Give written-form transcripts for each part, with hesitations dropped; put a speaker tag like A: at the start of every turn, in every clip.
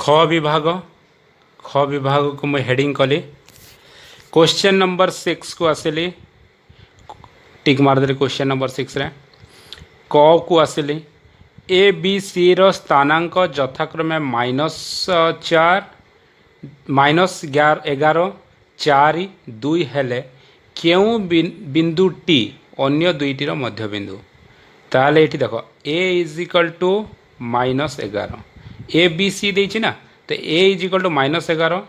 A: विभाग ख विभाग को मुझे हेडिंग कली क्वेश्चन नंबर 6 को आसिली टिक मारदेली क्वेश्चन नंबर 6 रे क को आसिली ए बी सी रो स्थानांक यथाक्रमे -4 -11 4 2 हेले केउ बिंदु टी अन्य दुईटी मध्य बिंदु ताले ये देख A is equal to -11 A B C देछि ना तो A is equal to -11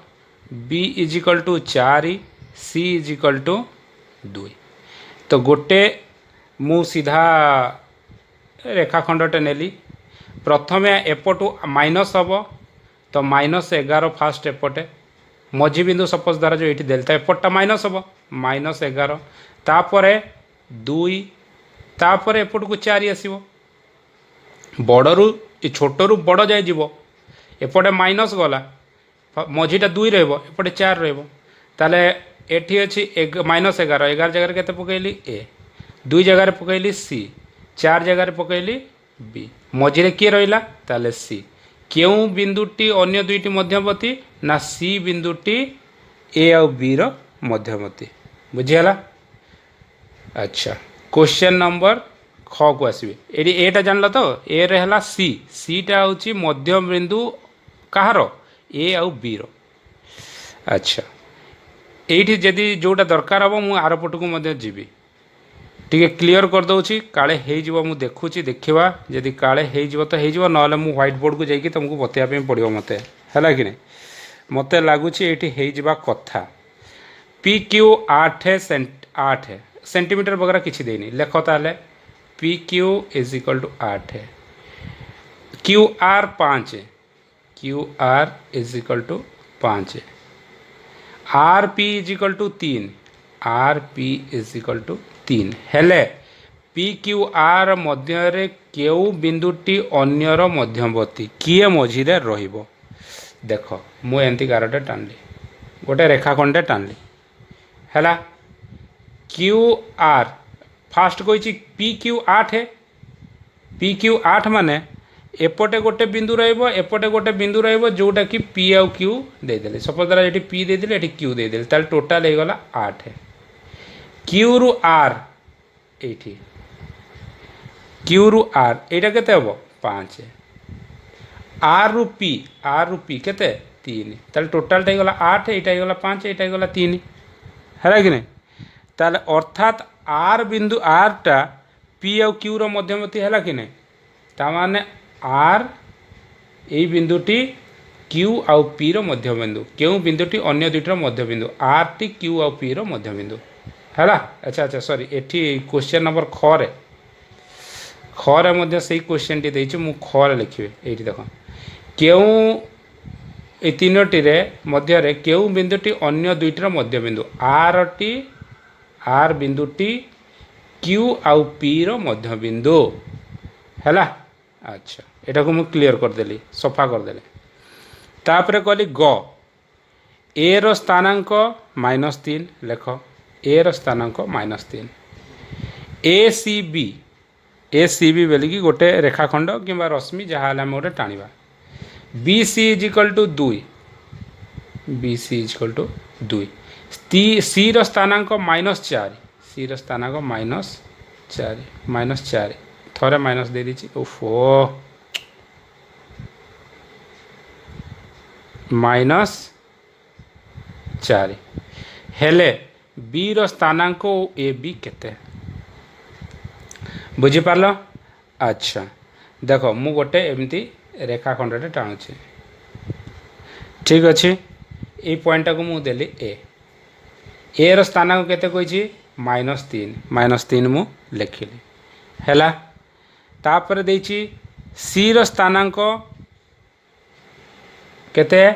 A: B is equal to 4 C is equal to 2 तो गोटे मु सीधा रेखाखंडटे नेली प्रथमे एपटू माइनस हम तो -11 फास्ट एपटे मझी बिंदु सपोज द्वारा जो ये देता एपटा माइनस हम -11 तापर 2 तापर एपट को 4 आसो बड़रू छोटू बड़ जाए जीव एपटे माइनस गला मझीटा 2 रपटे 4 रहा एठी अच्छी -11 11 जगह के पकईली ए 2 जगह पकईली सी 4 जगह पकईली बी मझीरे किए रहा ताले सी केउ बिंदुटी अन्य दुईटी मध्यवर्ती ना सी बिंदुटी ए आउ बी रो मध्यवर्ती बुझीगला। अच्छा क्वेश्चन नंबर ख को आसबे ये एटा जानल तो ए रे हला सी सीटा हूँ मध्य बिंदु कହାର ए आउ बी रो। अच्छा ये जदि जोटा दरकार हम मु आर पट को जीवी टी क्लीयर कर दौची काले हो मु देखुची देखा जदि काले हो तो हो ना मु व्हाइट बोर्ड को जाकि तुमको बतवा पड़ो मत है कि नहीं मत लगुच ये कथा पी क्यू 8 सेंटीमीटर वगैरह किसी देनी लेख ताले P Q is equal to 8 है क्यू आर 5 है Q R is equal to 5 है R P is equal to 3 R P is equal to 3 हेले पी क्यू आर मध्य केउ बिंदुटी अन्यर मध्यवर्ती किए मझीरे रहिबो देख मु एंती गारटे टाणली गोटे रेखाखंडे टाणली हैला क्यू आर फास्ट कही पी क्यू 8 है पी क्यू 8 माने एपटे गोटे बिंदु एपटे गोटे बिंदु जोटा कि पी आउ क्यू देदेले सपोज द्वारा ये पी देदेले ये क्यू देदेले ताले टोटाल हो गला 8 है क्यू रु आर एठी क्यू रु आर एटा केते हबो 5 है आर रु पी केते 3 ताले टोटाल हो गला 8 एटा हो गला 5 एटा हो गला 3 है कि नहीं ताले अर्थात आर बिंदु आर टा पी आउ क्यू रो मध्यवर्ती है कि नहीं ता माने आर यही बिंदुटी क्यू आउ पी रो मध्य बिंदु क्यों बिंदुटी अन्य दुईटर मध्य बिंदु आर टी क्यू आउ पी रो मध्य बिंदु है। अच्छा अच्छा सॉरी एठी क्वेश्चन नंबर खरे मध्य सही क्वेश्चन टी देछि मु खरे लिखिबे एठी देखो क्यों ए तीनोटी रे मध्य रे क्यों बिंदुटी अन्य दुईटर मध्य बिंदु आर बिंदुटी क्यू आउ पी रो मध्य बिंदु हैला। अच्छा एटा को मु क्लियर कर देली सफा कर देले तापरे कहली ग ए रो स्थानांक -3 लेख ए रो स्थानांक -3 ए सी बी बोली कि गोटे रेखाखंड किंबा रश्मि जहाँ आम गोटे टाणिबा B C is equal to 2 B C is equal to 2 C रो स्थानांक -4 सी रो स्थानांक -4 थोड़े माइनस दे दीची ओफो -4 हेले बी रो स्थानांक ए बी केते बुझी पारलो। अच्छा देखो मु गोटे एमती रेखाखंडटे टाणुची ठीक अच्छे ये पॉइंट को मु देली ए रो स्थानांक केते कहिची -3 मु लिखिली हैला तापर देछि सी रो स्थानांक केते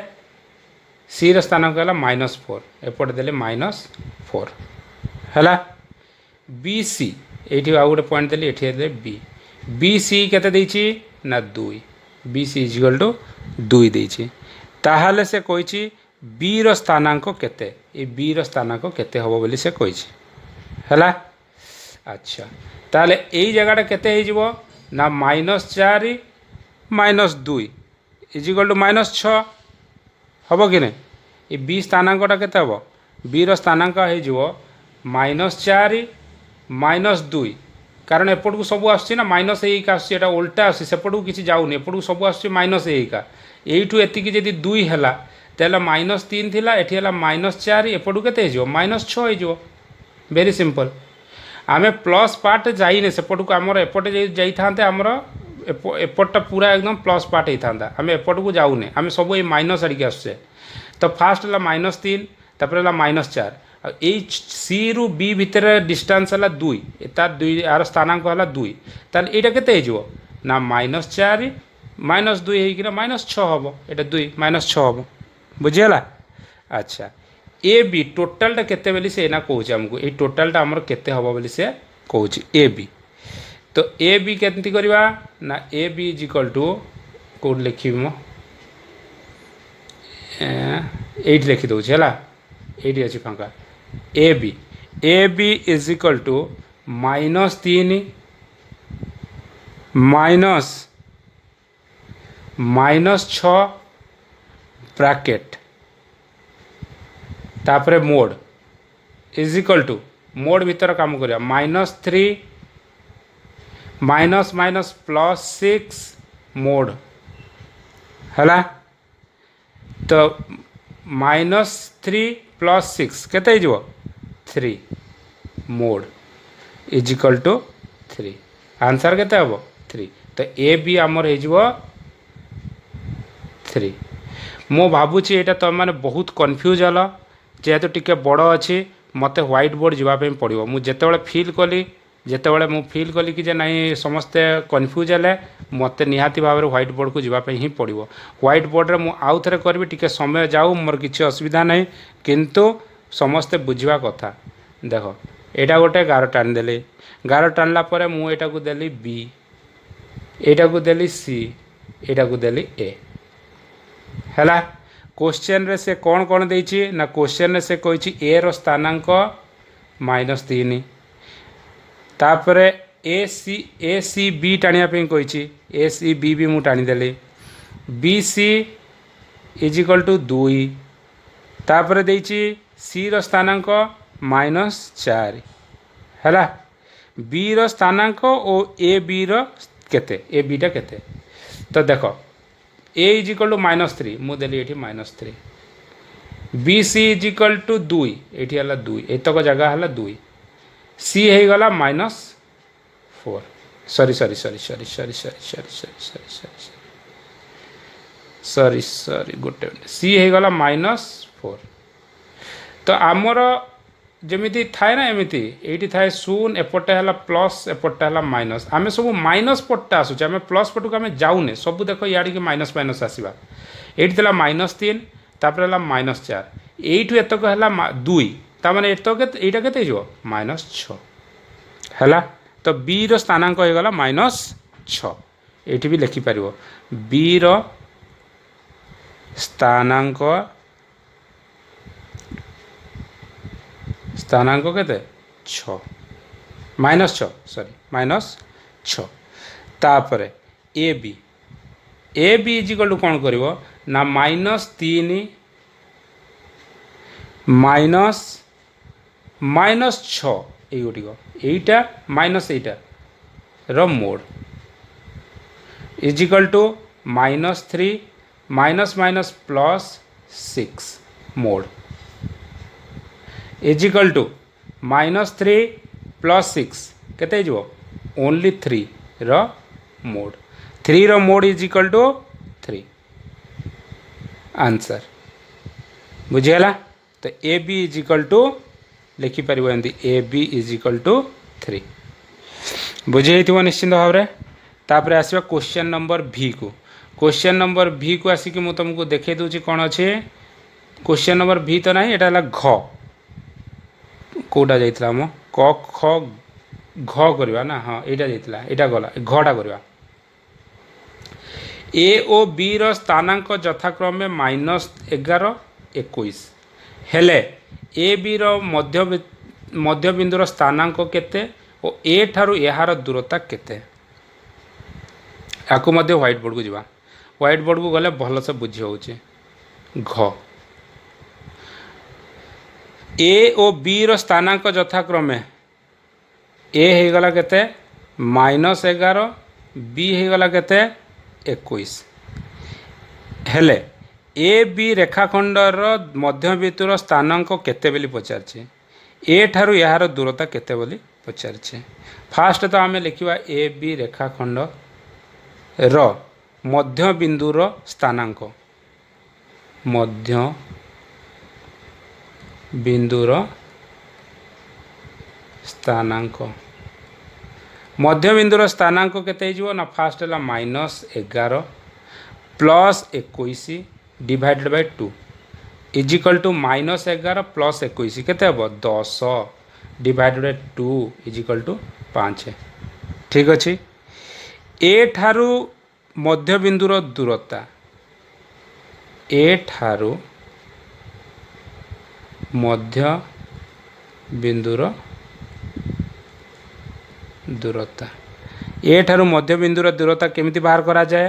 A: सी रो स्थानांक है -4 एपटे देले -4 हैला बी सी ये आउ गोटे पॉइंट देली एठी दे बी सी केते देछि ना 2 B C is equal to 2 देछि ताहाले से कहिछि बी रो स्थानांक केते ए बी रो स्थानांक केते हबो बोली से कहिछि हैला। अच्छा ताले एई जगहटा केते हे जिवो ना -4 -2 इज इक्वल टू -6 हम कि नहीं ये बी स्थानांकटा केते हम बी रो स्थानांक हो -4 -2 कारण एपटू सब आसना माइनस एक आसा उल्टा आस सेपटू किसी जाऊनी एपटू सब आस माइनस एक यू एति जदि 2 है तेल -3 थिला एठी हला -4 एपटू केते हो -6 हो वेरी सिंपल आमे प्लस पार्ट जाइने सेपटू आमर एपटे जाइए आमर एपटा पूरा एकदम प्लस पार्ट होता आम एपट को जाऊने आम सब ये माइनस आड़िके आसुचे तो फास्ट है -3 तापर है -4 सी रु बी भितर डिस्टेंस है 2 तार 2 यार स्थानांक है 2 ताल यहाँ केते हो ना -4 -2 होना -6 हम ये 2 -6 हम बुझीगला अच्छा ए बी टोटालटा केते बोली से ना कौच आमको ये टोटालटा आमर केते हम बोली से कौच ए बी तो ए बी केमती करवा ना A B is equal to कौट लिखी मो ये लिखिदे है ये अच्छी फाँका A B is equal to -3 -6 bracket तापरे mod is equal to mod भीतर काम करिया -3 माइनस माइनस +6 मोड है तो -3 + 6 केते हो 3 mod is equal to 3 answer केते हम 3 तो ए बी आमर हो 3 मो भावुची यहाँ तुम मैंने बहुत कन्फ्यूज हल जेहेतु टिके बड़ अच्छी मत व्हाइट बोर्ड जावाई पड़ो मुझे फिल कली जितेबाला मु फिल कली कि नहीं समस्ते कन्फ्यूज है मत निहाती भाव में व्हाइट बोर्ड को जावाई ही पड़ो व्हाइट बोर्ड में आउ थे करी टी समय जाऊ मोर किसी असुविधा नहीं किंतु समस्ते बुझा कथा देख यहाँ गोटे गार टाणीदेली गार टाणला मुझा को देली बी यहाँ को देली सी यहाँ को देली ए है क्वेश्चन रे से कौन कौन देछि ना क्वेश्चन रे से कही ए रो स्थानांक -3 तापरे ए सी बी टाणिया कही ए सी बी भी मुझे टाणीदेली B C is equal to 2 तापरे देछि सी रो स्थानांक -4 है बी रो स्थानांक और ए बी रो केते ए बी टा केते तो देखो ए इज इक्वल टू -3 मुझे ये -3 B C is equal to 2 ये है 2 एतक जगह है 2 सी हो गला -4 sorry sorry sorry sorry sorry sorry sorry sorry sorry sorry sorry sorry गोटे मिनट सी हो गला -4 तो आमर जमी थाए ना एमती ये थाए शून एपटे है प्लस एपटे है माइनस आम सब माइनस पट्टा आसूचे आम प्लस पटू आम जाऊने सब देख याड़ी माइनस माइनस आसवा ये -3 तापर है -4 यू एतक है 2 ताने एतक यहाँ के -6 है तो बी रो स्थानांक हो गला -6 ये भी लिखिपर बी रो स्थानांक स्थानांक केते 6 -6 सॉरी -6 तापर A B is equal to कौन कर ना -3 -6 यहीटा माइनस एटा रो mod is equal to -3 +6 mod is equal to -3 + 6 केते जो ओनली 3 रो मोड 3 रो mod is equal to 3 answer बुझीगला तो A B is equal to लिखिपर एमती A B is equal to 3 बुझे निश्चिंत भाव में तापर आसवा क्वेश्चन नंबर भी को क्वेश्चन नंबर भी को आसिक मुझे तुमको देखे दूसरी कौन अच्छे क्वेश्चन नंबर भी तो ना यहाँ है घ कौटा जाइए मो क ख घ करवा ना हाँ यहाँ जाइए यहाँ गला घटा करवा ए ओ बी रो स्थानांक यथाक्रमे -11 21 हेले ए बी रो मध्यबिंदुर स्थानांक केते और ए ठारू यार दूरता केते याकू मध्य व्हाइट बोर्ड को जीवा व्हाइट बोर्ड को गले भल से बुझी होचे। घ ए ओ बी रो स्थानांक यथाक्रमे ए होगला केते -11 बी होगला केते 21 हेले ए बी रेखाखंडर मध्यबिंदुर स्थानांक केते बोली पचारछे ए ठारू यार दूरता केते बोली पचारछे। फास्ट तो आम लिखा ए बी रेखाखंड रो मध्यबिंदुर स्थानांक मध्य बिंदुर स्थानांक मध्यबिंदुर स्थानांक केते हो ना फास्ट है -11 plus 21 divided by 2 is equal to -11 plus 21 केते हम 10 डिवाइडेड बाय 2 इजिकल टू 5। ठीक अच्छे ए ठारू मध्यबिंदुर दूरता ए ठारू मध्य बिंदुर दूरता ए ठारू मध्य बिंदुर दूरता केमिति बाहर करा जाए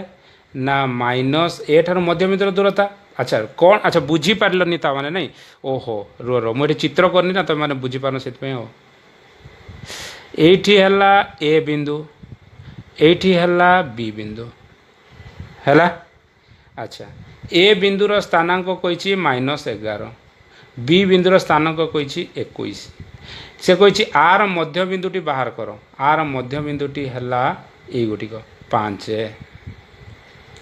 A: ना माइनस ए ठारू मध्य बिंदुर दूरता। अच्छा कौन अच्छा बुझी पारलनी ता माने नहीं ओहो रो रो मुझे चित्र करनी ना तो मैंने बुझी पारन से हो एठी हला ए बिंदु एठी हला बी बिंदु हला। अच्छा ए बिंदुर स्थानांक कही -11 बी बिंदुर स्थानांक कही 21 से कही आर मध्य बिंदुटी बाहर कर आर मध्य बिंदुटी है ये गुटिक 5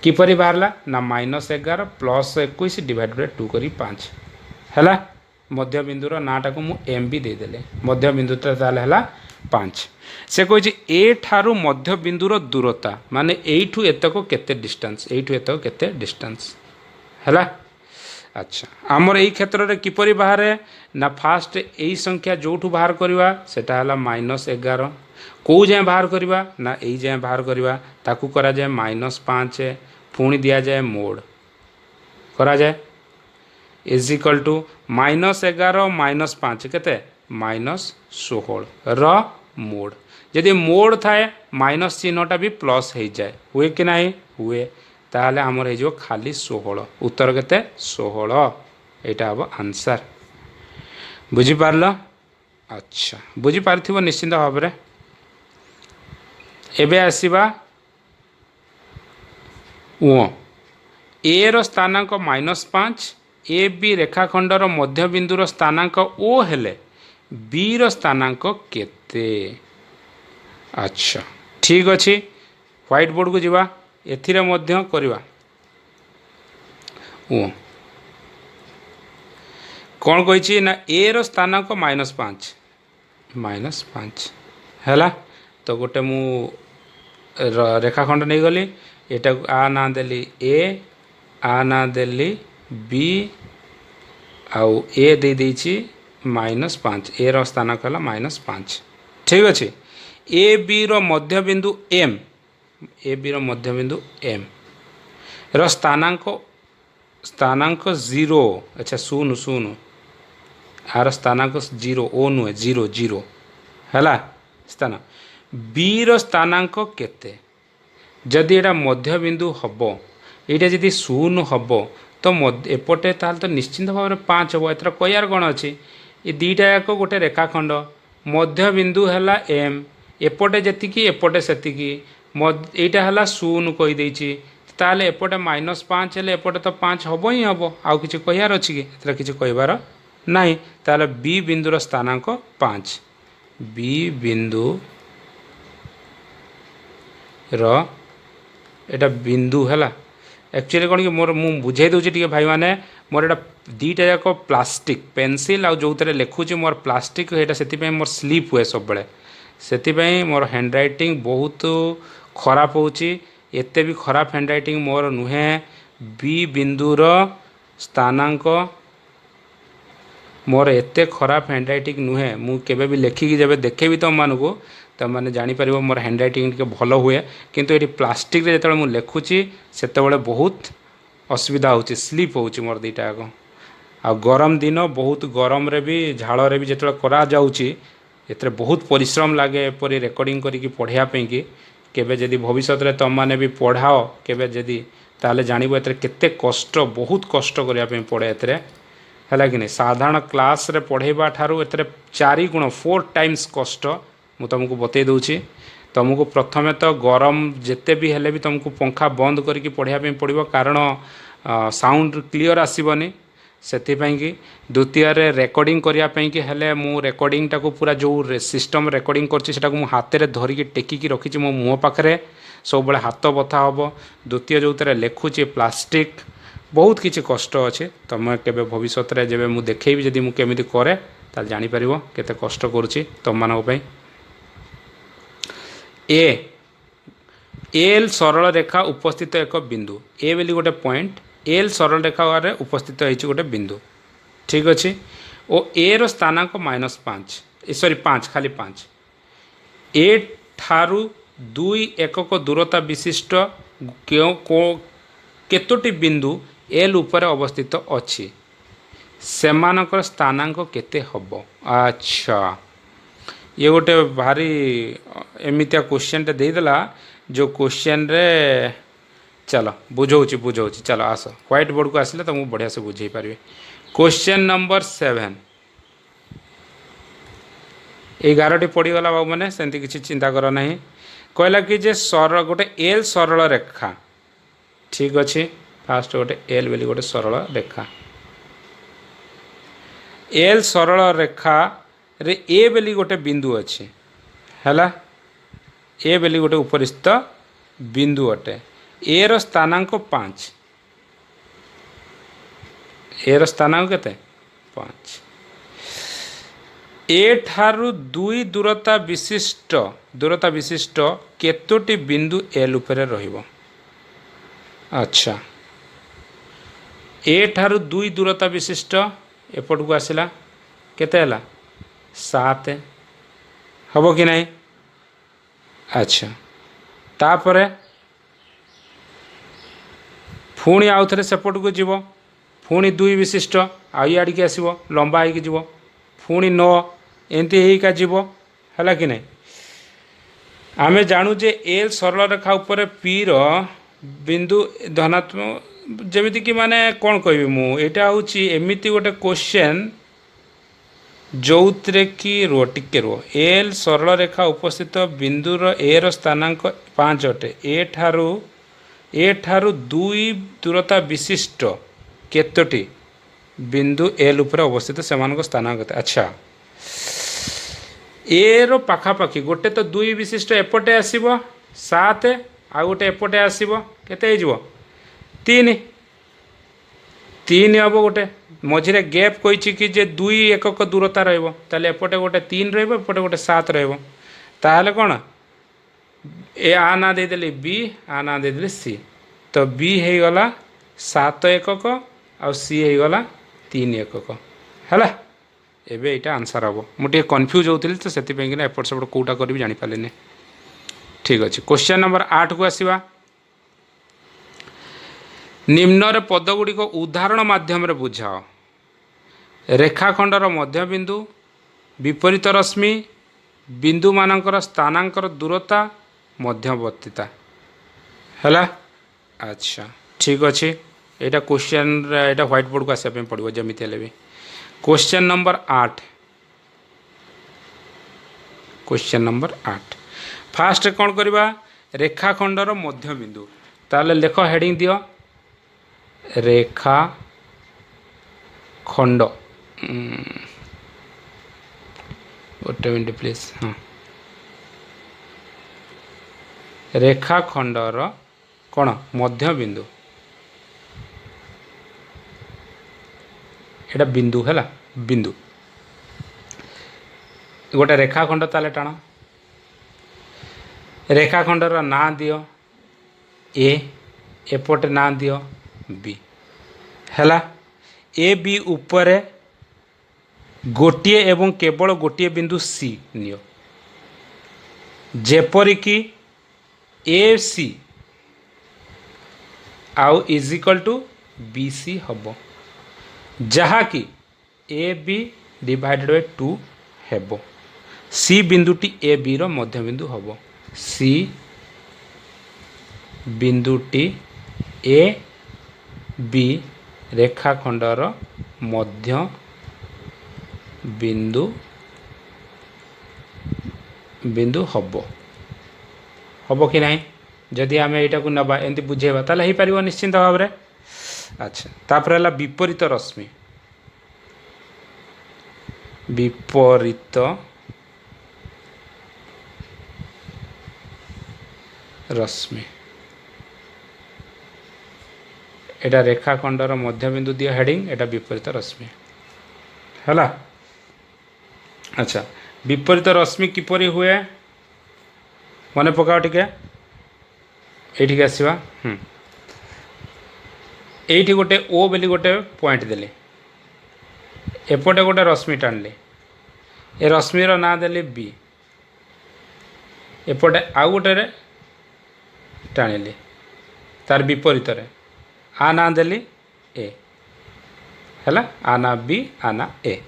A: किपरि बाहरला ना -11 प्लस 21 डिवाइड बाय 2 करी 5 है मध्य बिंदुर नाटा को मुझे एम भी देदेले मध्य बिंदुटा ताले है 5 से कही ए ठारू मध्य बिंदुर दूरता माने एठू एतक केते डिस्टेंस एठू एतक केते डिस्टेंस है। अच्छा आमर यही क्षेत्र में किपरि बाहर ना फास्ट यही संख्या जो बाहर करवा सेटा है -11 कौ जाए बाहर करवा ना यही जाए बाहर करवा ताकू करा जाए -5 पुणी दिया जाए मोड करा जाए इजिकल टू -11 -5 केते -16 र मोड जदि मोड थाए माइनस चिन्हटा भी प्लस हो जाए हुए कि नहीं हुए ताहले आमर हो खाली 16 उत्तर केते 16 यहाँ हम आंसर बुझीपार। अच्छा बुझीपार निश्चिंत भाव में एबे आसीबा ओ ए रो स्थानांक -5 ए बी रेखाखंडर मध्यबिंदुर स्थानांक ओ हेले बी रो स्थानांक केते। अच्छा ठीक अच्छे व्हाइट बोर्ड को जीवा एथिरे मध्य करवा ओ कौन कही ना ए रो स्थानांक -5 है तो गोटे मु रेखाखंड नहीं गली एटा आ ना देली ए आ ना देली बी आउ ए दे देछि -5 ए रो स्थानांक है -5। ठीक अच्छे ए बी रो मध्य बिंदु एम ए बी रो मध्य बिंदु एम रो स्थानांक 0 अच्छा शून्य शून्य आर स्थानांक 0 ओ नुहे 0 0 है स्थान बी रो स्थानांक केते जदि एटा मध्य बिंदु हम यहाँ जदि शून्य हम तो एपटे ताल तो निश्चिंत भाव में 5 हम एथर कयार कौन अच्छी ये दुईटा जाक गोटे रेखाखंड मध्य बिंदु है एम एपटे जी एपटे से यहाँ है शून्य कहीदे ताले एपटे -5 हेले एपटे तो 5 हम ही हम आउ कि कहार अच्छी कि एथर किसी कहबार नहीं ताले बी बिंदुर स्थानांक 5 बी बिंदु एटा बिंदु है एक्चुअली कौन कि मोर मु बुझे दूसरी टी भाई मैंने मोर एटा दीटा जाक प्लास्टिक पेनसिल आउ जो थे लिखुची मोर प्लास्टिक यहाँ से मोर स्लीप हुए सब से मोर हैंड राइटिंग बहुत खराब होची एते भी खराब हैंड राइटिंग मोर नुहे बी बिंदुर स्थानांक मोर एते खराब हैंड राइटिंग नुहे मु केबे भी लेखिकी जब देखेबी तुम मानू तो मैंने जापर मोर हैंड राइटिंग टे भल हुए किंतु ये प्लास्टिक रे जो लिखुची से बहुत असुविधा होची स्लीप होची मोर दीटा आग आ गरम दिन बहुत गरम रे भी झाड़ रे भी जो करा जाउची एतरे बहुत परिश्रम लगे एपरी रेकर्डिंग करी पढ़ापी कि केबे जदि भविष्य रे तुम मैंने भी पढ़ाओ केबे जदि ताले जानिबो एतरे केते कष्ट बहुत कष्ट करिया पे पड़े एतरे है कि नहीं साधारण क्लास रे पढ़ेबा ठारू एतरे 4 गुण 4 टाइम्स कष्ट मु तुमको बतई दूची तुमको प्रथमे तो गरम जिते भी हेले भी तुमको पंखा बंद करके पढ़ाई पड़ो कारण साउंड क्लियर आसबनी से द्वितीय रेकर्डिंग करने कि हेले मु रेकर्डिंग टाको पूरा जो सिस्टम रेकर्डिंग कर हाथ में धरिकी टेकिकी रखी मो मुँह पाखे सब बड़े हाथ बथा हम द्वितीय जो लिखुची प्लास्टिक बहुत किसी कष्ट अच्छे तुम के भविष्य में जब मुझे देखेबी जदि मुझे केमी कै ताल जापर केते कष्ट करुच्ची तुम मानक ए एल सरल रेखा उपस्थित एक बिंदु ए बेली गोटे पॉइंट एल सरल रेखा उपस्थित होती गोटे बिंदु ठीक अच्छे और ए रो स्थानांक -5 सॉरी 5 खाली 5 ए ठारू 2 एकक दूरता विशिष्ट केतोटी बिंदु एल उपर अवस्थित अच्छी सेमानकर स्थानांक केते हबो। अच्छा ये गोटे भारी एमितिया क्वेश्चन टे देदेला जो क्वेश्चन रे चलो बुझौची बुझौची चलो आस व्हाइट बोर्ड को आसिले तुमको बढ़िया से बुझे पारे। क्वेश्चन नंबर 7 11टी पड़गला बाबू मैंने सेमती किसी चिंता कर ना कहला कि जे सरल गोटे एल सरल रेखा ठीक अच्छे फास्ट गोटे एल बेली गोटे सरल रेखा एल सरल रेखा रे ए बेली गोटे बिंदु अच्छे हैला ए बेली गोटे उपरिस्थ बिंदु अटे ए रो स्थानांक 5 ए रो स्थानांक केते 5 ए ठारू 2 दूरता विशिष्ट केतोटी बिंदु एल उपरे रहिबो। अच्छा ए ठारू 2 दूरता विशिष्ट एपट को आसिला केते हला 7 हम कि नहीं। अच्छा तापरे पुणी आउ थे सेपट को जीव पुणी 2 विशिष्ट आड़ के आसो लंबा होगी जीव पुणी 9 एमती जीव है कि नहीं। आमे जानू जे एल सरल रेखा उपर पी रो बिंदु धनात्मक जमीती कि माने कौन कहबी मुझा हूँ एमती गोटे क्वेश्चन जो थे कि रो टिके रो एल सरल रेखा उपस्थित बिंदुर ए रो स्थानांक 5 अटे ए ठारू 2 दूरता विशिष्ट केतोटी बिंदु एल उपर अवस्थित से स्थानांक। अच्छा ए रो पाखापाखि गोटे तो 2 विशिष्ट एपटे आसब 7 आ गोटे एपटे आसब केते 3 हम गोटे मझे गैप कही कि जे 2 एकक दूरता रेपटे गोटे 3 रेपटे गोटे 7 ताहले कौन ए आ ना देदेली बी आ ना देदेली सी तो बी हो गला 7 एकक आ सी हो गला 3 एकक है एबे एटा आंसर हम मुझे कन्फ्यूज होती तो से एपट सेपट कौटा करी जापारे ठीक अच्छे। क्वेश्चन नंबर 8 को आसवा निम्न पदगुड़िक उदाहरण माध्यम रे बुझाओ रेखाखंडर मध्यबिंदु विपरीत रश्मि बिंदु मानकर स्थानांकर दूरता मध्यवर्तीता है। अच्छा ठीक अच्छे यहाँ क्वेश्चन यहाँ व्हाइट बोर्ड को आसापी पड़ो जमी भी। Question number 8 question number 8 fast कौन करवा रेखाखंडर मध्यबिंदु ताले लेख हेडिंग दियो रेखा खंड गोटे मिनट प्लीज हाँ रेखा खंडर कौन मध्यबिंदु एटा बिंदु है बिंदु गोटे रेखाखंड ताले टाण रेखाखंडर ना दियो ए एपटे ना दियो बी हैला ए बी उपरे गोटिए एवं केवल गोटिए बिंदु सी नियो जेपरिकी ए सी आउ is equal to B C हम जहा कि ए बी डिवाइडेड बाय 2 हेबो सी बिंदुटी ए बी रो मध्य बिंदु हम सी बिंदुटी ए बी रेखाखंडर मध्य बिंदु बिंदु हम कि ना जदि आम यहाँ को नवा एमती बुझेबा ताले हो पार निश्चिंत भाव में। अच्छा तापर है विपरीत रश्मि विपरीत रश्मि एटा रेखाखंडर मध्यबिंदु दिया हेडिंग एटा विपरीत रश्मि है। अच्छा विपरीत रश्मि किपरि हुए मन पकाओ टिके ये आसवा ये गोटे ओ बोली गोटे पॉइंट देले एपटे गोटे रश्मि टाणिले ए रश्मिर ना देले बी एपटे आउ गोटे टाणिले तार विपरीत आ ना देली ए है आ ना बी आ ना ए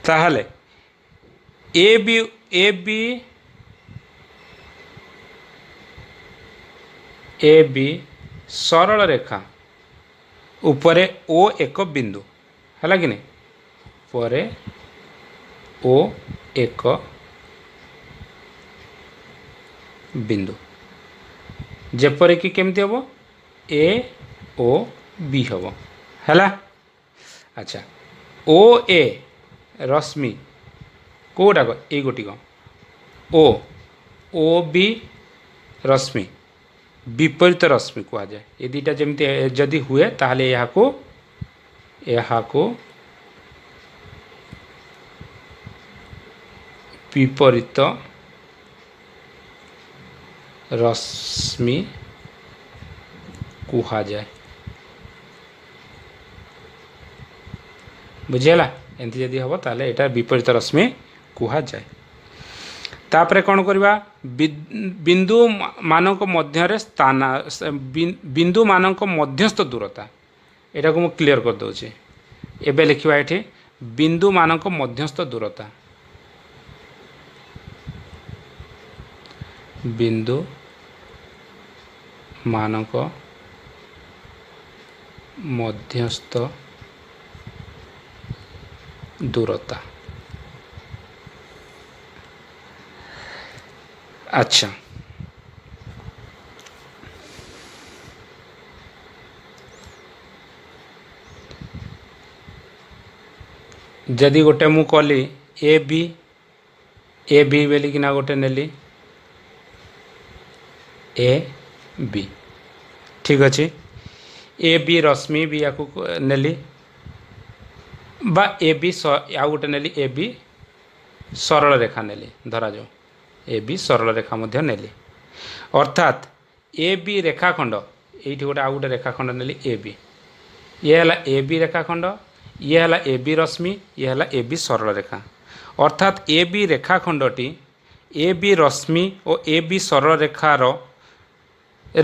A: ताहले ए बी सरल रेखा उपरे ओ एक बिंदु है कि नहीं परे ओ एक बिंदु जेपरिक केमती हम ए ओ बी हम है। अच्छा ओ ए रश्मि कौटाक ये गोटिक ओ बी रश्मि विपरीत रश्मि कह जाए ये दुटा जमी जदि हुए ताहले यहाँ विपरीत रश्मि कह जाए बुझीगला एमती जदि हम ताले यहाँ विपरीत रश्मि कह जाए। तापरे कौन करवा बिंदु मानक मध्य स्थान बिंदु मानक मध्यस्थ दूरता यहाँ को मुझे क्लीयर कर दूचे एबे लिखा ये बिंदु मानक मध्यस्थ दूरता बिंदु मानक मध्यस्थ दूरता। अच्छा जदि गोटे मु कली ए बी बोली कि गोटे नेली ए बी ठीक अच्छे ए बी रश्मि भी या नेली बा ए बी आ गोटे नेली ए बी सरल रेखा नेली धरा जाओ ए बी सरल रेखा मध्य नेली अर्थात ए बी रेखाखंड ये गोटे आ गोटे रेखाखंड नेली ए बी ये है ए बी रेखाखंड ये है ए बी रश्मि ये है ए बी सरल रेखा अर्थात ए बी रेखाखंडटी ए बी रश्मि और ए बी सरल रेखार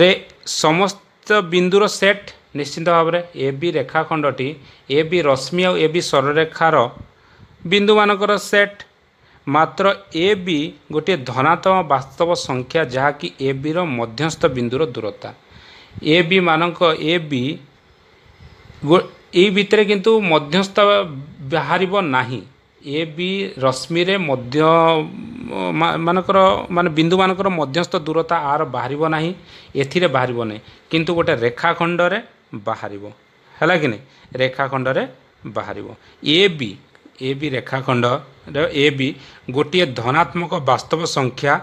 A: रे समस्त बिंदुर सेट निश्चिंत भाव में ए बी रेखाखंडटी ए बी रश्मि और ए बी सरल रेखार बिंदु मानकर सेट मात्र ए बी गोटे धनात्मक वास्तव संख्या जहाँकि ए बी रो मध्यस्थ बिंदुर दूरता ए बी मानक ए बी ये भितर किंतु मध्यस्थ बाहर नाही ए बी रश्मि रे मध्य मानकर मान बिंदु मानकर मध्यस्थ दूरता आर बाहर नाही एथिरे बाहर नहीं किंतु गोटे रेखाखंड रे बाहर है कि नहीं रेखाखंड रे बाहर ए बी रेखाखंड ए बी गोटे धनात्मक वास्तव संख्या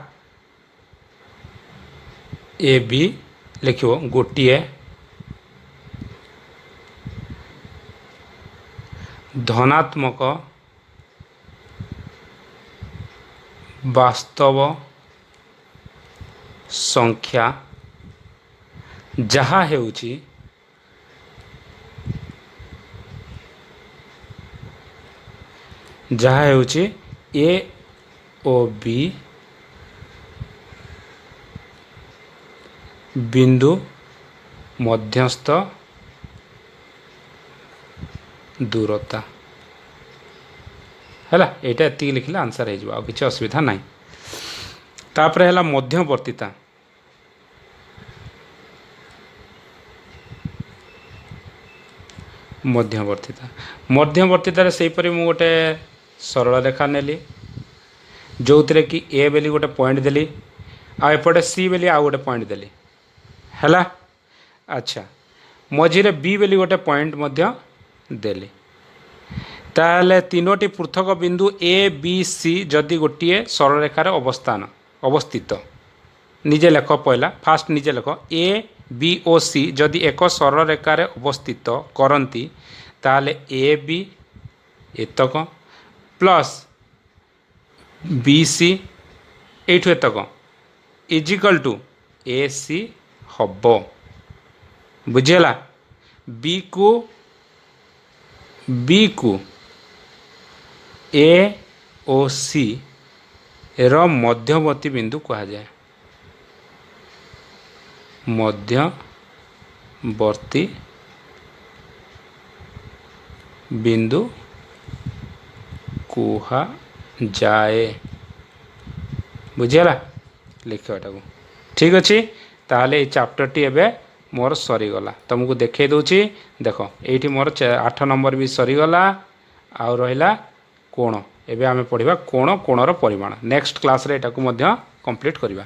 A: ए बी लिखो गोटे धनात्मक वास्तव संख्या जहाँ हेउची ए ओ बी बिंदु मध्यस्थ दूरता है यहाँ एति लिखले आंसर हो किसी असुविधा ना। तापर है मध्यवर्तीता मध्यवर्तीतार सेहीपरि मु गोटे सरल रेखा नेली जो थे कि ए बेली गोटे पॉइंट देली आएपटे सी बेली आउ गोटे पॉइंट देली हैला। अच्छा मझिरे बी बेली गोटे पॉइंट मध्य देली ताहले तीनोटी पृथक बिंदु ए बी सी जदि गोटे सरल रेखार अवस्थित निजे लेख पहला फास्ट निजे लेख ए बी ओ सी जदि एक सरल रेखार अवस्थित करती ताहले ए बी एतक प्लस बी सी एठू एतक इजिकल टू ए सी हब बुझेला। बी को ए ओ सी रो मध्यवर्ती बिंदु कहा जाए मध्यवर्ती बिंदु कुहा जाए बुझेला लिखवाटा को ठीक अच्छे। ताहले ये चैप्टर टी एबे मोर सरीगला तुमको देखे दूची देख ये मोर 8 नंबर भी सरीगला आउ रहा कोण एबे आमे पढ़िबा कोणर परिमाण नेक्स्ट क्लास रे एटा को मध्य कंप्लीट करिबा।